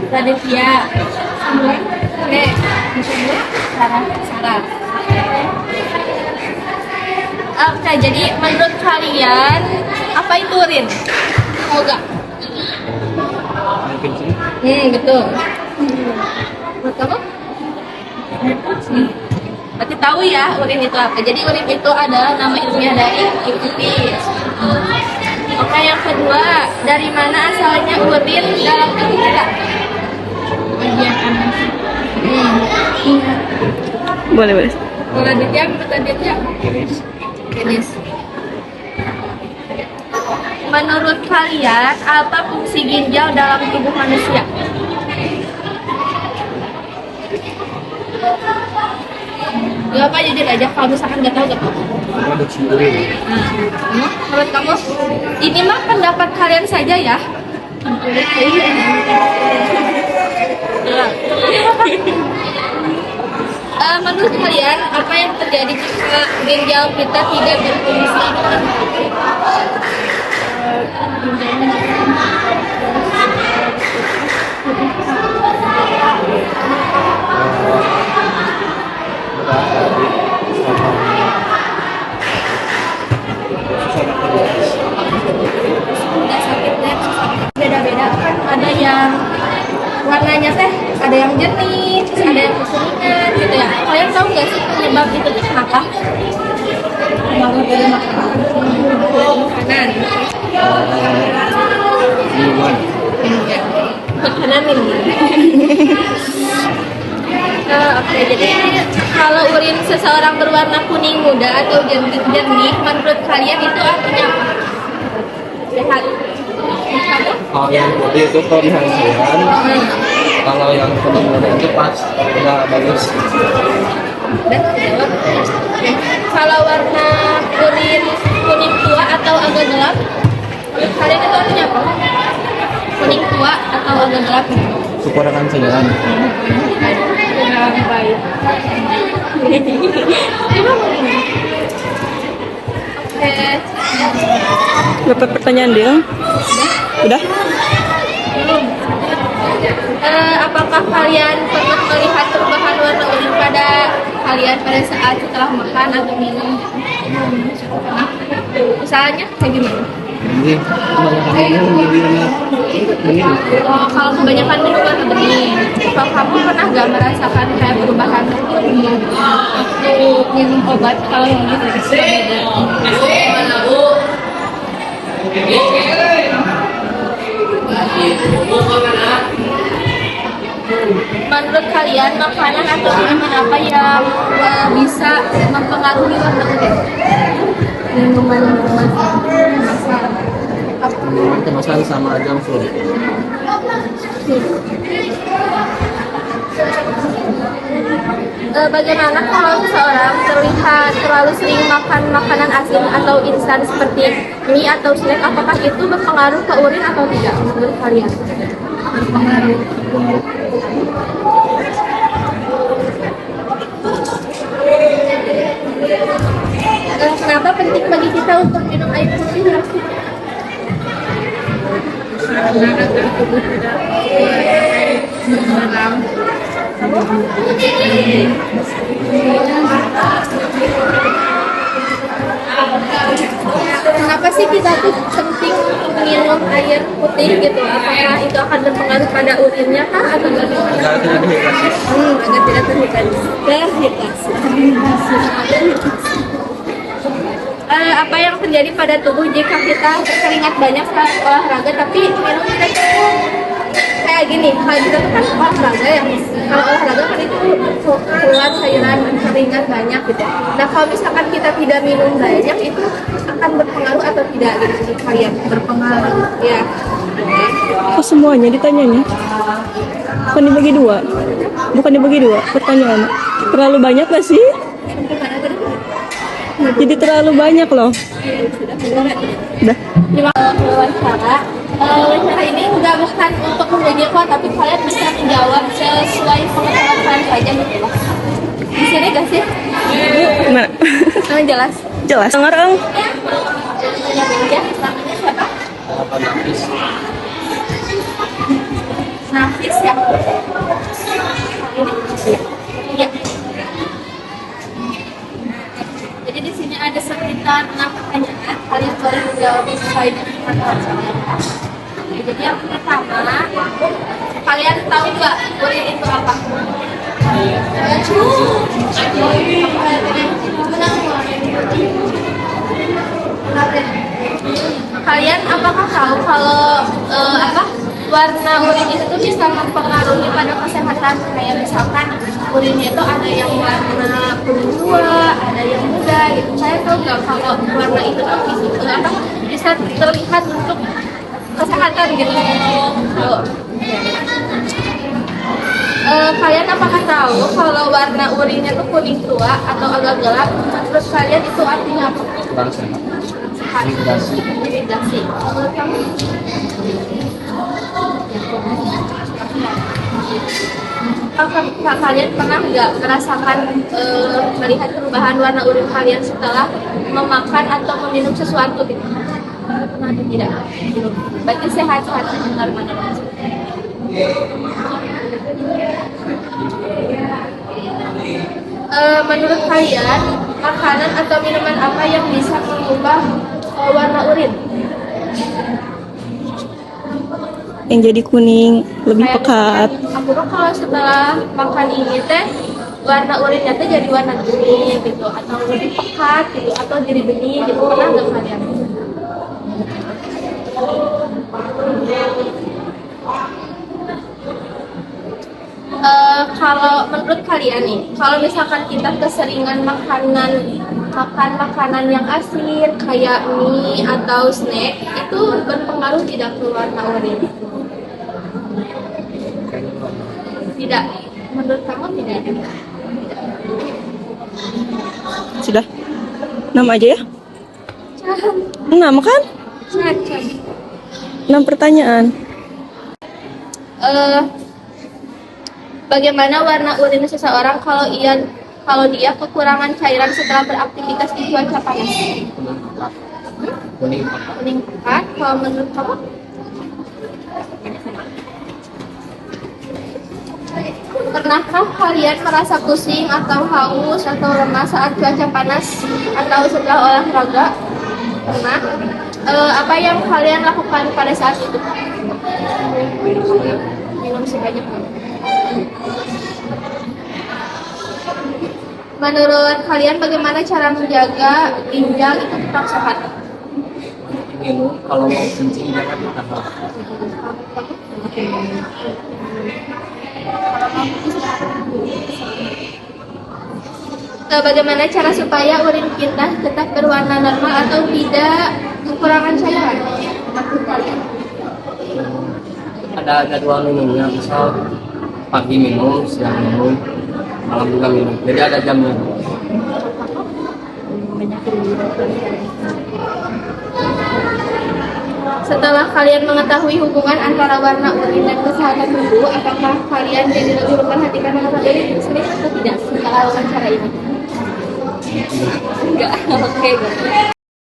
Raditya. Oke, Sarah. Sarah. Oke, jadi menurut kalian apa itu urin? Tahu gak? Mungkin sih. Betul. Menurut kamu? Berarti tahu ya urin itu apa? Jadi urin itu adalah nama ilmiah dari pipis. Oke, yang kedua, dari mana asalnya urin dalam tubuh kita? Bagian kanan. Boleh. Kalau Aditya, menurut Aditya? Penis. Menurut kalian, apa fungsi ginjal dalam tubuh manusia? Gak apa, jujur aja, kalau misalkan gak tahu gak apa. Produksi urin. Menurut kamu, ini mah pendapat kalian saja ya? Menurut kalian, apa yang terjadi jika ginjal kita tidak berfungsi? Beda-beda kan, ada yang warnanya teh ada yang jernih, terus ada yang kekuningan gitu ya. Kalian tahu nggak sih penyebab itu kenapa? Pengaruh dari makanan. Minuman. Ya. Makanan minuman. Oke, jadi kalau urin seseorang berwarna kuning muda atau jernih, menurut kalian itu artinya apa? Sehat. Kamu? Kalau yang putih itu pemihasian. Kalau yang kuning muda itu pas nggak bagus. Dan jawab. Oke. Kalau warna urin kuning tua atau agak gelap, menurut kalian itu artinya apa? Kuning tua atau agak gelap? Kekurangan cairan. Baik. Oke. Dapat pertanyaan dia? Udah? Apakah kalian pernah melihat perubahan warna urin pada kalian pada saat setelah makan atau minum? Pernah? Misalnya kayak gimana? Jadi kebanyakan minum jadi bening. Oh, kalau kebanyakan minum warna bening. Kalau kamu pernah nggak merasakan kayak perubahan waktu minum obat? Kalau yang gitu beda. Menurut kalian makanan atau minuman apa yang bisa mempengaruhi warna urin? Minuman Minuman kemasan sama junk food. Bagaimana kalau seseorang terlihat terlalu sering makan makanan asin atau instan seperti mie atau snack, apakah itu berpengaruh ke urin atau tidak menurut kalian? Berpengaruh. Kenapa penting bagi kita untuk minum air putih? Karena agar tubuh tidak bergeram. Kenapa sih kita tuh penting untuk minum air putih gitu? Apakah itu akan berpengaruh pada urinnya kah atau bagaimana? Agar tidak dehidrasi. Agar tidak terhidrasi. Apa yang terjadi pada tubuh jika kita keringat banyak saat olahraga tapi minum tidak cukup? Kayak gini, kalau kita tuh kan olahraga ya, kalau olahraga kan itu keluar cairan keringat banyak gitu. Nah kalau misalkan kita tidak minum banyak, itu akan berpengaruh atau tidak gitu menurut kalian? Berpengaruh, ya. Kok semuanya ditanyanya? Bukan dibagi dua pertanyaan. Terlalu banyak gak sih? Jadi terlalu banyak loh. Udah. Wawancara ini bukan untuk menguji kok, tapi kalian bisa menjawab sesuai pengetahuan kalian saja gitu loh. Di sini gak sih? Gimana? Jelas. Jelas. Dengar, Ang. Ya, namanya siapa? Apa lapis? nafis ya. Iya. Jadi di sini ada sekitar 6 pertanyaan. Kalian boleh menjawab sesuai dengan pertanyaan. Jadi yang pertama, kalian tahu nggak urin itu apa? Kalian apakah tahu kalau warna urin itu tuh bisa mempengaruhi pada kesehatan? Kayak misalkan urinnya itu ada yang warna kuning tua, ada yang muda gitu. Saya tahu nggak kalau warna itu tuh bisa terlihat untuk kesehatan gitu. Kalian apakah tahu kalau warna urinnya tuh kuning tua atau agak gelap? Menurut kalian itu artinya apa? Kurang sehat. Sehat. Dehidrasi. Menurut kamu? Apakah kalian pernah nggak merasakan melihat perubahan warna urin kalian setelah memakan atau meminum sesuatu gitu? Pernah atau tidak? Berarti sehat-sehat normal. Menurut kalian, makanan atau minuman apa yang bisa mengubah warna urin? Yang jadi kuning, lebih Kayak pekat. misalkan, aku tuh kalau setelah makan ini teh warna urinnya tuh jadi warna kuning gitu, atau lebih pekat gitu, atau jadi bening gitu. Pernah nggak kalian? Kalau menurut kalian nih, kalau misalkan kita keseringan makan makanan yang asin kayak mie atau snack, itu berpengaruh tidak ke warna urin? Tidak. Menurut kamu tidak juga? Sudah. 6 aja ya? 6 kan? Cacat. 6 pertanyaan. Bagaimana warna urin seseorang kalau dia kekurangan cairan setelah beraktivitas di cuaca panas? Kuning pekat. Kuning pekat. Kalau menurut kamu? Pernahkah kalian merasa pusing atau haus atau lemas saat cuaca panas atau setelah olahraga? Pernah? Apa yang kalian lakukan pada saat itu? Minum sebanyak mungkin. Menurut kalian bagaimana cara menjaga ginjal itu tetap sehat? Minum kalau mau kencing jangan ditahan. Bagaimana cara supaya urin kita tetap berwarna normal atau tidak kekurangan cairan? Menurut kalian? Ada jadwal minumnya, misal pagi minum, siang minum, malam juga minum. Jadi ada jamnya. Setelah kalian mengetahui hubungan antara warna urin dan kesehatan tubuh, apakah kalian jadi lebih memperhatikan warna urin sendiri atau tidak setelah wawancara ini? Enggak. Oke.